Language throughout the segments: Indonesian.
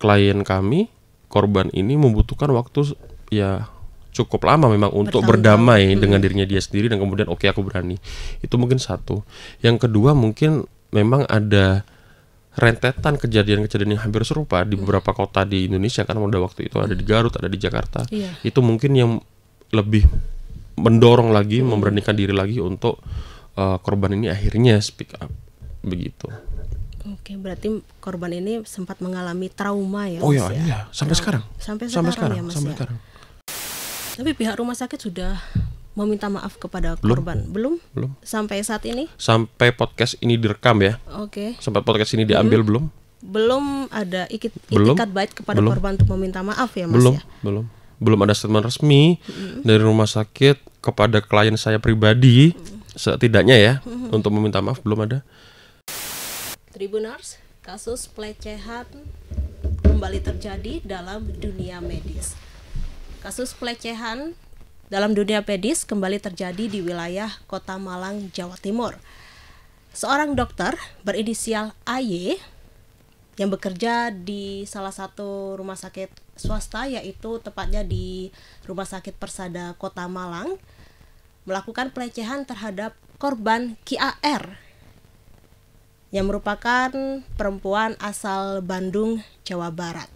klien kami, korban ini membutuhkan waktu ya cukup lama memang untuk berdamai dengan dirinya dia sendiri dan kemudian oke, aku berani. Itu mungkin satu. Yang kedua mungkin memang ada rentetan kejadian-kejadian yang hampir serupa di beberapa kota di Indonesia, kan pada waktu itu ada di Garut, ada di Jakarta. Itu mungkin yang lebih mendorong lagi, memberanikan diri lagi untuk korban ini akhirnya speak up begitu. Oke, berarti korban ini sempat mengalami trauma ya? Oh iya, sampai sekarang. Sampai sekarang ya, Mas, sampai ya? sekarang. Tapi pihak rumah sakit sudah meminta maaf kepada korban? Belum. Sampai saat ini? Sampai podcast ini direkam ya. Oke. Sampai podcast ini diambil belum? Belum ada itikat baik kepada korban untuk meminta maaf ya, Mas? Belum ada statement resmi dari rumah sakit kepada klien saya pribadi, setidaknya ya, untuk meminta maaf belum ada. Tribuners, kasus pelecehan kembali terjadi dalam dunia medis. Kasus pelecehan dalam dunia medis kembali terjadi di wilayah Kota Malang, Jawa Timur. Seorang dokter berinisial AY yang bekerja di salah satu rumah sakit swasta, yaitu tepatnya di Rumah Sakit Persada Kota Malang, melakukan pelecehan terhadap korban KAR yang merupakan perempuan asal Bandung, Jawa Barat.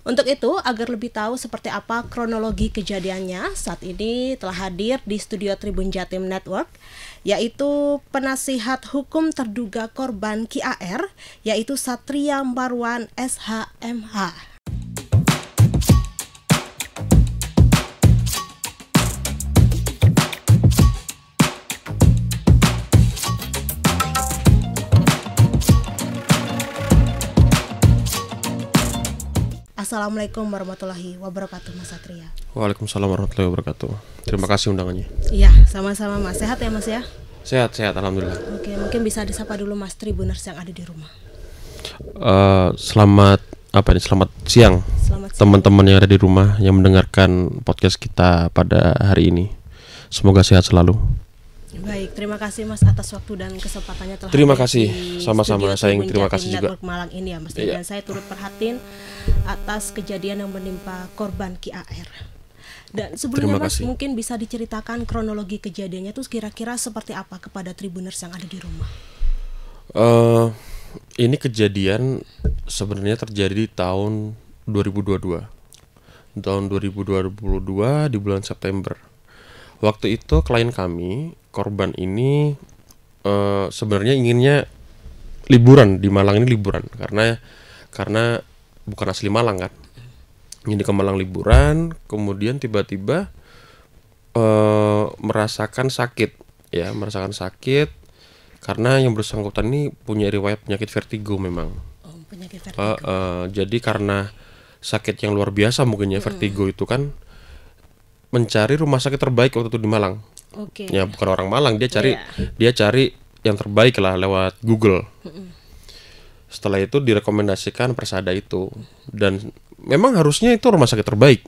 Untuk itu, agar lebih tahu seperti apa kronologi kejadiannya, saat ini telah hadir di studio Tribun Jatim Network, yaitu penasihat hukum terduga korban KAR, yaitu Satria Marwan SHMH. Assalamualaikum warahmatullahi wabarakatuh, Mas Satria. Waalaikumsalam warahmatullahi wabarakatuh. Terima kasih undangannya. Iya, sama-sama, Mas. Sehat ya, Mas ya? Sehat, alhamdulillah. Oke, mungkin bisa disapa dulu Mas Tribuners yang ada di rumah. Selamat siang, teman-teman yang ada di rumah yang mendengarkan podcast kita pada hari ini. Semoga sehat selalu. Baik, terima kasih Mas atas waktu dan kesempatannya telah terima kasih, sama-sama. Saya terima kasih juga Malang ini ya, Mas. Dan saya turut prihatin atas kejadian yang menimpa korban KAR. Dan sebelumnya Mas, mungkin bisa diceritakan kronologi kejadiannya itu kira-kira seperti apa kepada Tribuners yang ada di rumah? Ini kejadian sebenarnya terjadi di tahun 2022. Tahun 2022 di bulan September. Waktu itu klien kami, korban ini sebenarnya inginnya liburan di Malang ini liburan karena bukan asli Malang kan. Ini ke Malang liburan, kemudian tiba-tiba merasakan sakit karena yang bersangkutan ini punya riwayat penyakit vertigo memang. Penyakit vertigo. Jadi karena sakit yang luar biasa mungkin ya, vertigo itu kan mencari rumah sakit terbaik waktu itu di Malang. Ya bukan orang Malang, dia cari yang terbaik lah lewat Google. Setelah itu direkomendasikan Persada itu, dan memang harusnya itu rumah sakit terbaik.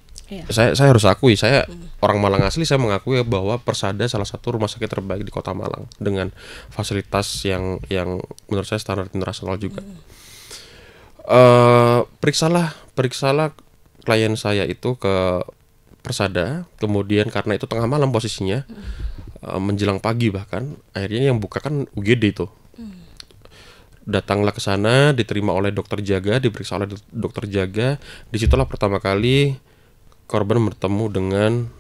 Saya harus akui, saya orang Malang asli, saya mengakui bahwa Persada salah satu rumah sakit terbaik di Kota Malang dengan fasilitas yang menurut saya standar internasional juga. Periksalah klien saya itu ke Persada, kemudian karena itu tengah malam posisinya, menjelang pagi bahkan, akhirnya yang buka kan UGD itu. Datanglah ke sana, diterima oleh dokter jaga, diperiksa oleh dokter jaga. Disitulah pertama kali korban bertemu dengan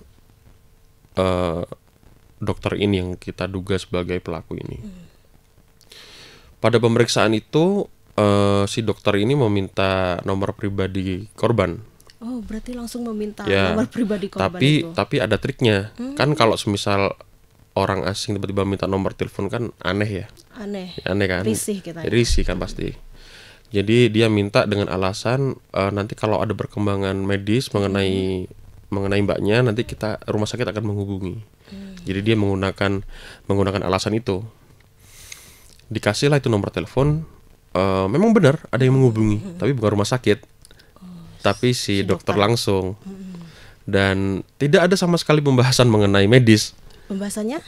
dokter ini yang kita duga sebagai pelaku ini. Pada pemeriksaan itu si dokter ini meminta nomor pribadi korban. Oh, berarti langsung meminta nomor pribadi korban itu. Tapi ada triknya. Kan kalau semisal orang asing tiba-tiba minta nomor telepon kan aneh ya. Aneh kan. Risih kita ya. Risih kan pasti. Jadi dia minta dengan alasan nanti kalau ada perkembangan medis mengenai mbaknya, nanti rumah sakit akan menghubungi. Jadi dia menggunakan alasan itu. Dikasihlah itu nomor telepon. Memang benar ada yang menghubungi, tapi bukan rumah sakit. Tapi si dokter langsung. Dan tidak ada sama sekali pembahasan mengenai medis. Pembahasannya?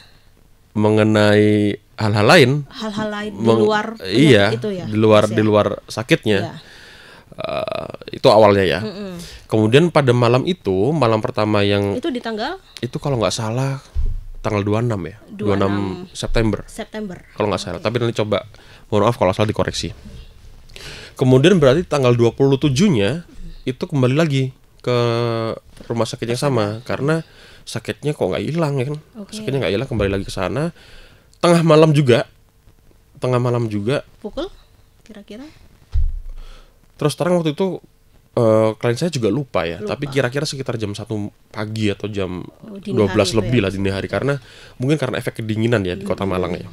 Mengenai hal-hal lain. Hal-hal lain di luar itu ya? itu ya? Di luar sakitnya. Itu awalnya ya. Kemudian pada malam itu, malam pertama yang itu di tanggal itu kalau nggak salah tanggal 26 ya, 26 September. Kalau nggak salah, tapi nanti coba, mohon maaf kalau salah dikoreksi. Kemudian berarti tanggal 27-nya itu kembali lagi ke rumah sakit yang sama karena sakitnya kok nggak hilang ya kan. Sakitnya nggak hilang, kembali lagi ke sana. Tengah malam juga. Pukul kira-kira? Terus terang waktu itu klien saya juga lupa ya, tapi kira-kira sekitar jam 1 pagi atau jam 12 lebih lah dini hari, karena mungkin karena efek kedinginan ya di Kota Malang ya.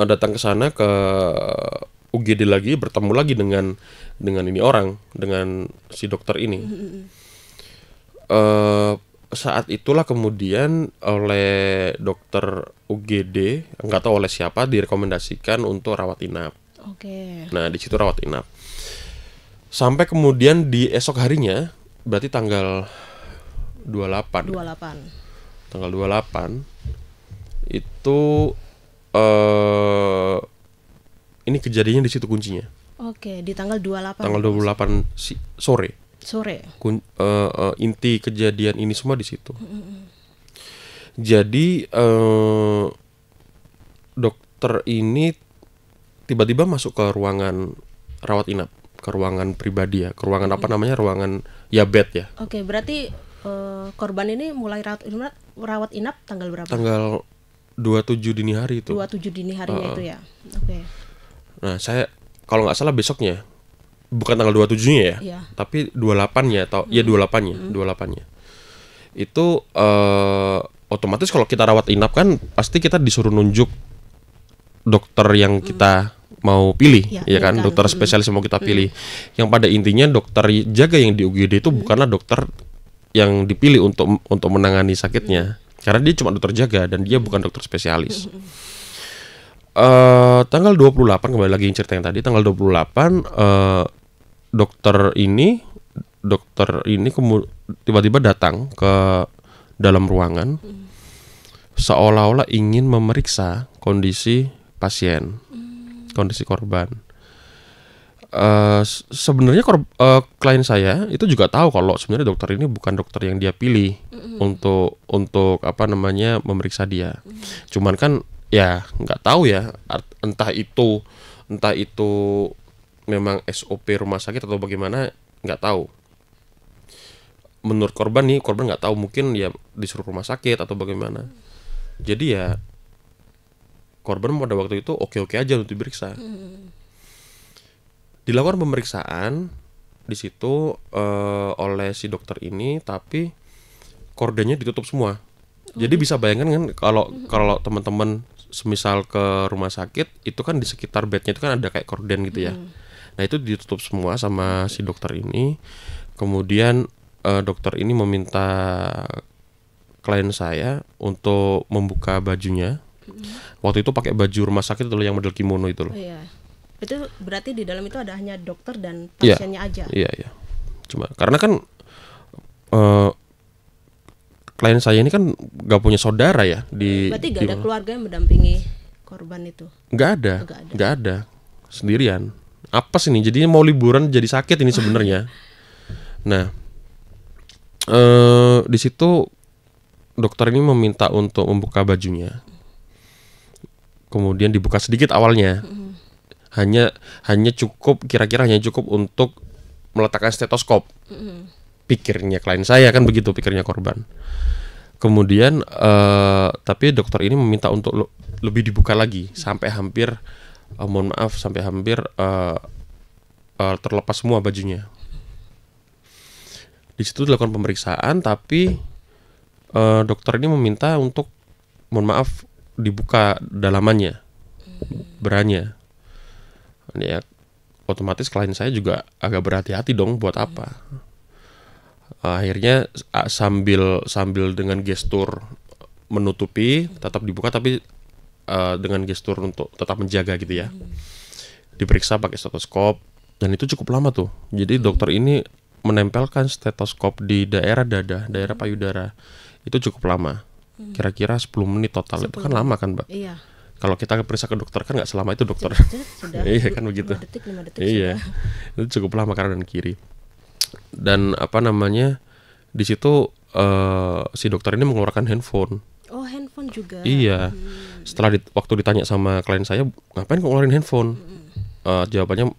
Datang ke sana ke UGD lagi, bertemu lagi dengan si dokter ini. Saat itulah kemudian oleh dokter UGD, nggak tahu oleh siapa, direkomendasikan untuk rawat inap. Nah di situ rawat inap. Sampai kemudian di esok harinya, berarti tanggal 28. Tanggal 28 itu ini kejadiannya di situ kuncinya. Di tanggal 28. Tanggal 28 sore. Inti kejadian ini semua di situ. Jadi dokter ini tiba-tiba masuk ke ruangan rawat inap, ke ruangan pribadi ya, ke ruangan ruangan bed ya. Berarti korban ini mulai rawat inap tanggal berapa? Tanggal 27 dini hari itu. 27 dini harinya itu ya. Nah, saya kalau nggak salah besoknya, bukan tanggal 27-nya ya, tapi 28-nya atau 28-nya. Itu otomatis kalau kita rawat inap kan pasti kita disuruh nunjuk dokter yang kita mau pilih, ya kan, dokter spesialis yang mau kita pilih. Yang pada intinya dokter jaga yang di UGD itu bukanlah dokter yang dipilih untuk menangani sakitnya, karena dia cuma dokter jaga dan dia bukan dokter spesialis. Tanggal 28, kembali lagi cerita yang tadi, tanggal 28 dokter ini tiba-tiba datang ke dalam ruangan seolah-olah ingin memeriksa kondisi pasien, kondisi korban. Sebenarnya klien saya itu juga tahu kalau sebenarnya dokter ini bukan dokter yang dia pilih untuk memeriksa dia. Cuman kan ya nggak tahu ya, entah itu memang SOP rumah sakit atau bagaimana, nggak tahu. Menurut korban nggak tahu, mungkin ya disuruh rumah sakit atau bagaimana. Jadi ya korban pada waktu itu oke-oke aja untuk diperiksa. Dilakukan pemeriksaan di situ oleh si dokter ini, tapi kordennya ditutup semua. Jadi bisa bayangkan kan kalau teman-teman semisal ke rumah sakit itu kan di sekitar bednya itu kan ada kayak korden gitu ya. Nah itu ditutup semua sama si dokter ini. Kemudian dokter ini meminta klien saya untuk membuka bajunya. Waktu itu pakai baju rumah sakit itu loh, yang model kimono itu loh. Itu berarti di dalam itu ada hanya dokter dan pasiennya aja. Iya. Cuma karena kan klien saya ini kan gak punya saudara ya berarti gak ada keluarga yang mendampingi korban itu? Gak ada. Sendirian. Apa sih nih? Jadi mau liburan jadi sakit ini sebenarnya. Nah, di situ dokter ini meminta untuk membuka bajunya. Kemudian dibuka sedikit awalnya. Hanya cukup untuk meletakkan stetoskop. Pikirnya klien saya kan begitu, pikirnya korban. Kemudian tapi dokter ini meminta untuk lebih dibuka lagi sampai hampir terlepas semua bajunya. Di situ dilakukan pemeriksaan, tapi dokter ini meminta untuk dibuka dalamannya, beranya. Ya, otomatis klien saya juga agak berhati-hati dong, buat apa? Akhirnya sambil dengan gestur menutupi, tetap dibuka, tapi dengan gestur untuk tetap menjaga gitu ya. Diperiksa pakai stetoskop, dan itu cukup lama tuh. Jadi dokter ini menempelkan stetoskop di daerah dada, daerah payudara. Itu cukup lama. Kira-kira 10 menit total. 10. Itu kan lama kan, Mbak? Iya. Kalau kita periksa ke dokter kan nggak selama itu dokter. Sudah. Iya kan begitu. 5 detik Iya. sudah. Itu cukup lama kanan dan kiri. Dan apa namanya? Di situ si dokter ini mengeluarkan handphone. Oh, handphone juga. Iya. Setelah waktu ditanya sama klien saya, ngapain kok ngeluarin handphone? Jawabannya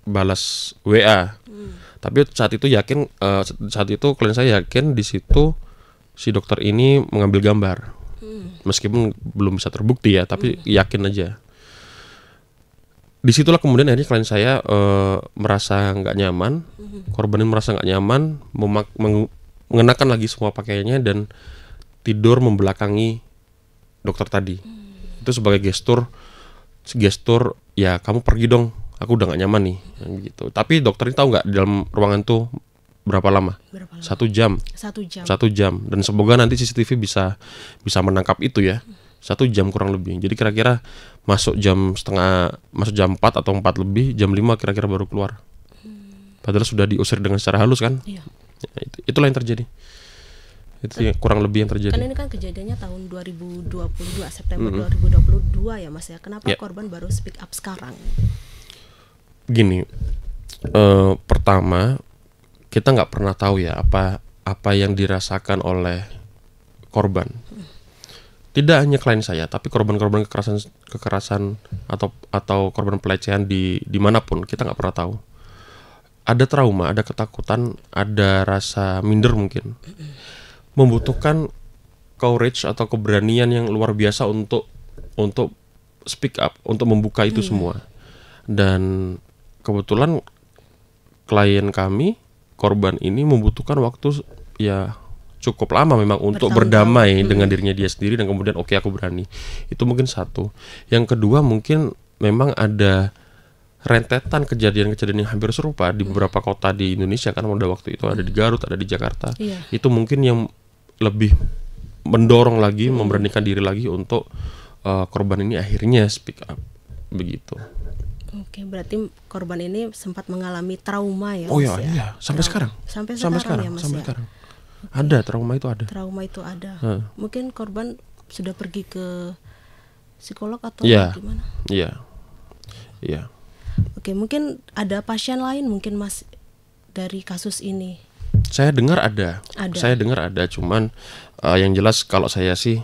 balas WA. Tapi saat itu saat itu klien saya yakin di situ si dokter ini mengambil gambar. Meskipun belum bisa terbukti ya, tapi yakin aja. Disitulah kemudian akhirnya klien saya merasa nggak nyaman, korban ini merasa nggak nyaman, mengenakan lagi semua pakaiannya dan tidur membelakangi dokter tadi. Itu sebagai gestur ya kamu pergi dong, aku udah nggak nyaman nih, gitu. Tapi dokter ini tahu nggak di dalam ruangan tuh berapa lama? 1 jam. 1 jam. Dan semoga nanti CCTV bisa menangkap itu ya. 1 jam kurang lebih. Jadi kira-kira masuk jam 4 atau 4 lebih, jam 5 kira-kira baru keluar. Padahal sudah diusir dengan secara halus kan? Iya. Itulah yang terjadi. Itu kurang lebih yang terjadi. Kan ini kan kejadiannya tahun 2022, September 2022 ya Mas ya. Kenapa korban baru speak up sekarang? Gini, pertama kita nggak pernah tahu ya apa yang dirasakan oleh korban. Tidak hanya klien saya, tapi korban-korban kekerasan atau korban pelecehan dimanapun kita nggak pernah tahu. Ada trauma, ada ketakutan, ada rasa minder mungkin. Membutuhkan courage atau keberanian yang luar biasa untuk speak up, untuk membuka itu semua. Dan kebetulan klien kami, korban ini membutuhkan waktu ya cukup lama memang untuk berdamai dengan dirinya dia sendiri dan kemudian oke, aku berani. Itu mungkin satu. Yang kedua mungkin memang ada rentetan kejadian-kejadian yang hampir serupa di beberapa kota di Indonesia kan pada waktu itu, ada di Garut, ada di Jakarta. Itu mungkin yang lebih mendorong lagi, memberanikan diri lagi untuk korban ini akhirnya speak up begitu. Oke, berarti korban ini sempat mengalami trauma ya Mas? Oh iya, sampai sekarang. Sampai sekarang ya Mas ya? Sekarang. Ada trauma itu ada. Trauma itu ada. Mungkin korban sudah pergi ke psikolog atau gimana? Iya. Oke, mungkin ada pasien lain mungkin Mas dari kasus ini. Saya dengar ada. Cuman yang jelas kalau saya sih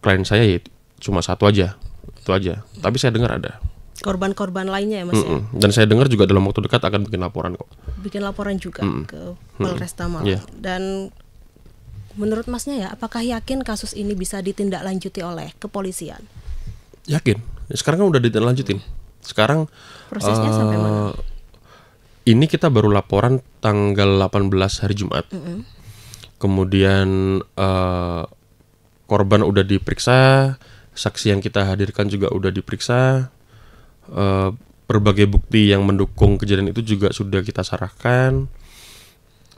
klien saya ya cuma satu aja. Itu aja. Tapi saya dengar ada korban-korban lainnya ya Mas ya? Dan saya dengar juga dalam waktu dekat akan bikin laporan kok. Bikin laporan juga ke Polresta Malang. Dan menurut Masnya ya, apakah yakin kasus ini bisa ditindaklanjuti oleh kepolisian? Yakin. Sekarang kan udah ditindaklanjutin. Sekarang prosesnya sampai mana? Ini kita baru laporan tanggal 18 hari Jumat. Kemudian korban udah diperiksa, saksi yang kita hadirkan juga udah diperiksa. Berbagai bukti yang mendukung kejadian itu juga sudah kita serahkan.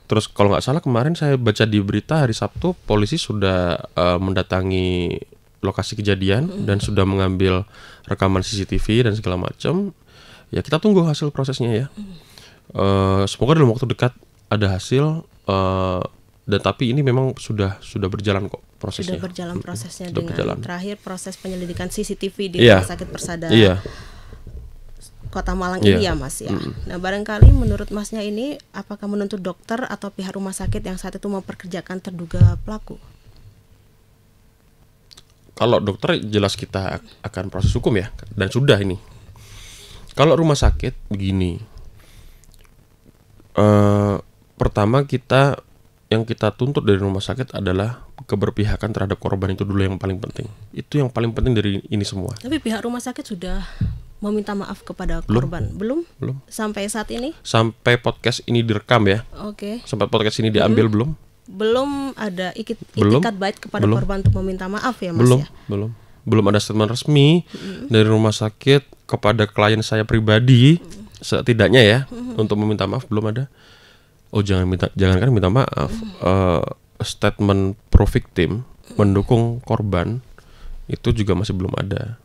Terus kalau nggak salah kemarin saya baca di berita hari Sabtu polisi sudah mendatangi lokasi kejadian dan sudah mengambil rekaman CCTV dan segala macam. Ya kita tunggu hasil prosesnya ya. Semoga dalam waktu dekat ada hasil. Dan tapi ini memang sudah berjalan kok prosesnya. Sudah berjalan prosesnya dengan berjalan. Terakhir proses penyelidikan CCTV di Rumah Sakit Persada. Kota Malang ini ya Mas ya. Nah barangkali menurut Masnya ini apakah menuntut dokter atau pihak rumah sakit yang saat itu memperkerjakan terduga pelaku? Kalau dokter jelas kita akan proses hukum ya, dan sudah ini. Kalau rumah sakit begini, pertama yang kita tuntut dari rumah sakit adalah keberpihakan terhadap korban, itu dulu yang paling penting. Itu yang paling penting dari ini semua. Tapi pihak rumah sakit sudah meminta maaf kepada korban? Belum. Sampai saat ini? Sampai podcast ini direkam ya. Oke. Sampai podcast ini diambil belum? Belum ada itikat baik kepada korban untuk meminta maaf ya Mas ya? Belum ada statement resmi dari rumah sakit kepada klien saya pribadi setidaknya ya untuk meminta maaf, belum ada. Oh jangankan minta maaf, statement pro victim mendukung korban itu juga masih belum ada.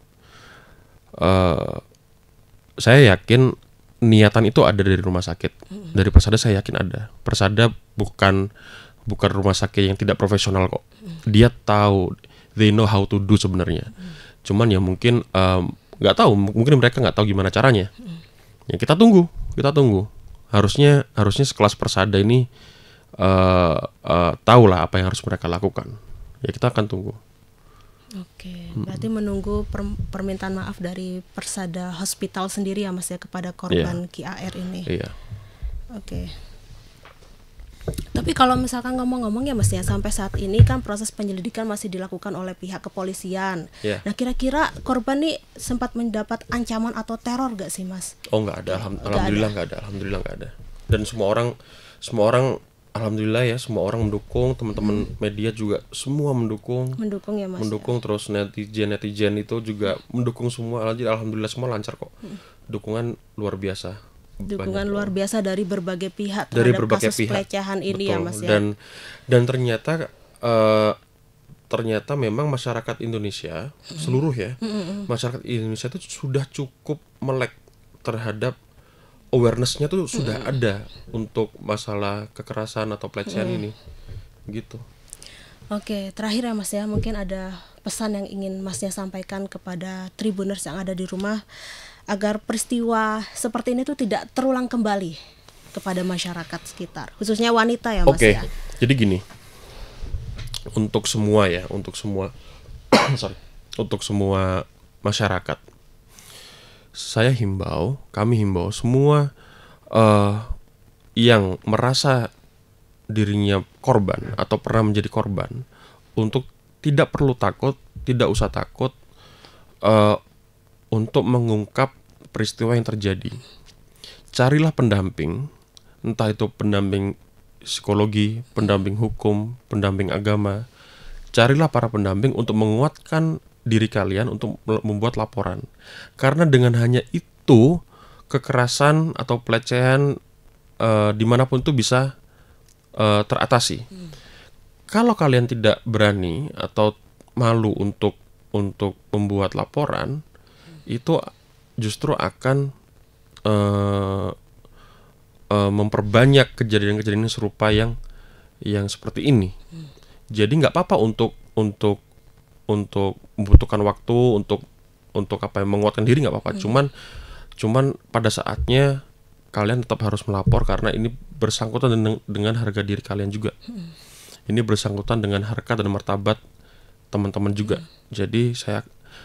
Saya yakin niatan itu ada dari rumah sakit, dari Persada saya yakin ada. Persada bukan bukan rumah sakit yang tidak profesional kok. Dia tahu, they know how to do sebenarnya. Cuman ya mungkin nggak tahu, mungkin mereka nggak tahu gimana caranya. Ya kita tunggu. Harusnya sekelas Persada ini tahu lah apa yang harus mereka lakukan. Ya kita akan tunggu. Oke, berarti menunggu permintaan maaf dari Persada Hospital sendiri ya Mas ya kepada korban KAR ini. Iya. Oke. Tapi kalau misalkan ngomong-ngomong ya Mas ya, sampai saat ini kan proses penyelidikan masih dilakukan oleh pihak kepolisian. Yeah. Nah kira-kira korban nih sempat mendapat ancaman atau teror gak sih Mas? Oh nggak ada, alhamdulillah nggak ada. Dan semua orang alhamdulillah ya, semua orang mendukung, teman-teman media juga semua mendukung ya Mas. Mendukung ya. Terus netizen itu juga mendukung semua. Alhamdulillah semua lancar kok. Dukungan luar biasa. Dukungan luar biasa dari berbagai pihak terhadap kasus pelecehan ini. Betul. Ya Mas ya. Dan ternyata memang masyarakat Indonesia seluruh ya, masyarakat Indonesia itu sudah cukup melek terhadap awareness-nya tuh sudah ada untuk masalah kekerasan atau pelecehan ini, gitu. Oke, terakhir ya Mas ya, mungkin ada pesan yang ingin Masnya sampaikan kepada Tribuners yang ada di rumah agar peristiwa seperti ini tuh tidak terulang kembali kepada masyarakat sekitar, khususnya wanita ya Mas ya. Jadi gini, untuk semua masyarakat, kami himbau semua yang merasa dirinya korban atau pernah menjadi korban untuk tidak perlu takut, tidak usah takut untuk mengungkap peristiwa yang terjadi. Carilah pendamping, entah itu pendamping psikologi, pendamping hukum, pendamping agama. Carilah para pendamping untuk menguatkan diri kalian untuk membuat laporan. Karena dengan hanya itu, kekerasan atau pelecehan dimanapun itu bisa teratasi. Kalau kalian tidak berani atau malu untuk membuat laporan, itu justru akan memperbanyak kejadian-kejadian serupa yang seperti ini. Jadi nggak apa-apa untuk membutuhkan waktu untuk menguatkan diri, nggak apa-apa. Cuman pada saatnya kalian tetap harus melapor karena ini bersangkutan dengan harga diri kalian juga. Ini bersangkutan dengan harkat dan martabat teman-teman juga. Jadi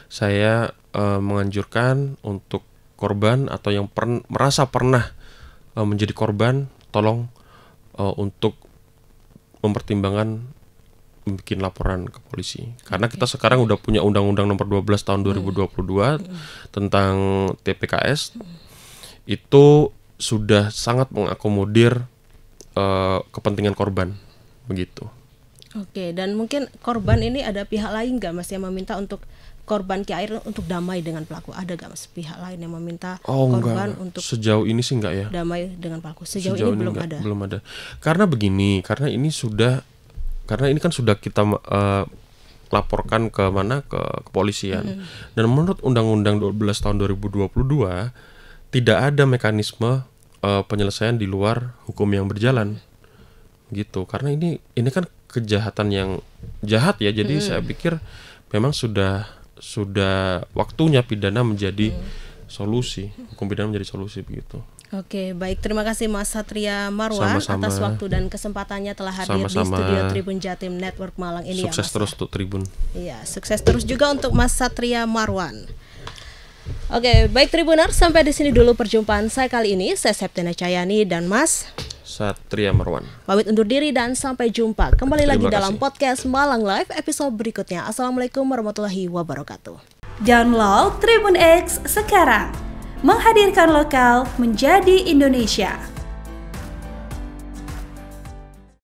saya menganjurkan untuk korban atau yang merasa pernah menjadi korban, tolong untuk mempertimbangkan bikin laporan ke polisi. Karena kita sekarang udah punya Undang-Undang Nomor 12 Tahun 2022 tentang TPKS. Itu sudah sangat mengakomodir kepentingan korban, begitu. Oke, dan mungkin korban ini ada pihak lain nggak Mas yang meminta untuk korban KAR untuk damai dengan pelaku? Ada nggak Mas pihak lain yang meminta korban enggak. untuk sejauh ini sih enggak ya, damai dengan pelaku? Sejauh ini belum ada. Karena begini, karena ini kan sudah kita laporkan ke kepolisian. Dan menurut Undang-Undang 12 Tahun 2022 tidak ada mekanisme penyelesaian di luar hukum yang berjalan, gitu. Karena ini kan kejahatan yang jahat ya. Jadi saya pikir memang sudah waktunya pidana menjadi solusi, hukum pidana menjadi solusi, begitu. Oke, baik, terima kasih Mas Satria Marwan atas waktu dan kesempatannya telah hadir di studio Tribun Jatim Network Malang ini. Sukses terus untuk Tribun. Iya, sukses terus juga untuk Mas Satria Marwan. Oke, baik Tribuners, sampai di sini dulu perjumpaan saya kali ini. Saya Septiana Cahyani dan Mas Satria Marwan pamit undur diri dan sampai jumpa kembali lagi dalam podcast Malang Live episode berikutnya. Assalamualaikum warahmatullahi wabarakatuh. Download Tribun X sekarang, menghadirkan lokal menjadi Indonesia.